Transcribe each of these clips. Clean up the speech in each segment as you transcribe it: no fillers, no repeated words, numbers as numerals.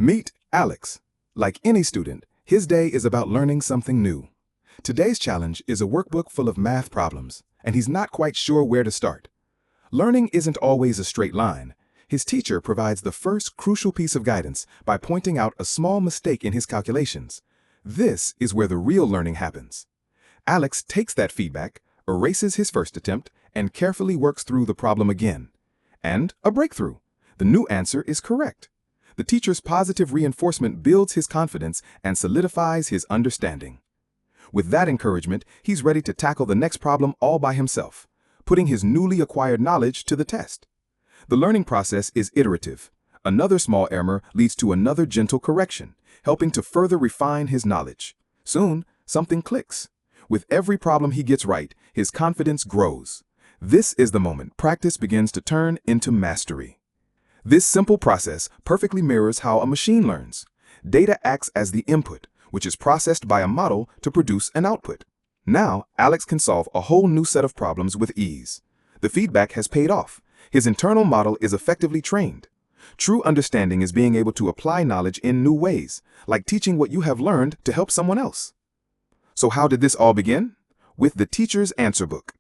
Meet Alex. Like any student, his day is about learning something new. Today's challenge is a workbook full of math problems, and he's not quite sure where to start. Learning isn't always a straight line. His teacher provides the first crucial piece of guidance by pointing out a small mistake in his calculations. This is where the real learning happens. Alex takes that feedback, erases his first attempt, and carefully works through the problem again. And a breakthrough. The new answer is correct. The teacher's positive reinforcement builds his confidence and solidifies his understanding. With that encouragement, he's ready to tackle the next problem all by himself, putting his newly acquired knowledge to the test. The learning process is iterative. Another small error leads to another gentle correction, helping to further refine his knowledge. Soon, something clicks. With every problem he gets right, his confidence grows. This is the moment practice begins to turn into mastery. This simple process perfectly mirrors how a machine learns. Data acts as the input, which is processed by a model to produce an output. Now, Alex can solve a whole new set of problems with ease. The feedback has paid off. His internal model is effectively trained. True understanding is being able to apply knowledge in new ways, like teaching what you have learned to help someone else. So how did this all begin? With the teacher's answer book.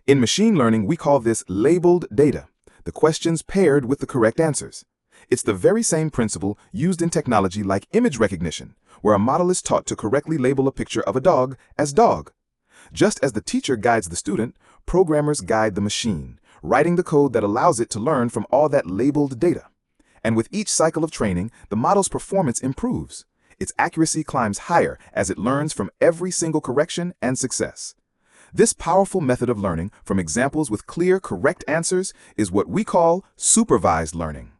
In machine learning, we call this labeled data, the questions paired with the correct answers. It's the very same principle used in technology like image recognition, where a model is taught to correctly label a picture of a dog as dog. Just as the teacher guides the student, programmers guide the machine, writing the code that allows it to learn from all that labeled data. And with each cycle of training, the model's performance improves. Its accuracy climbs higher as it learns from every single correction and success. This powerful method of learning from examples with clear, correct answers is what we call supervised learning.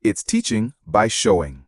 It's teaching by showing.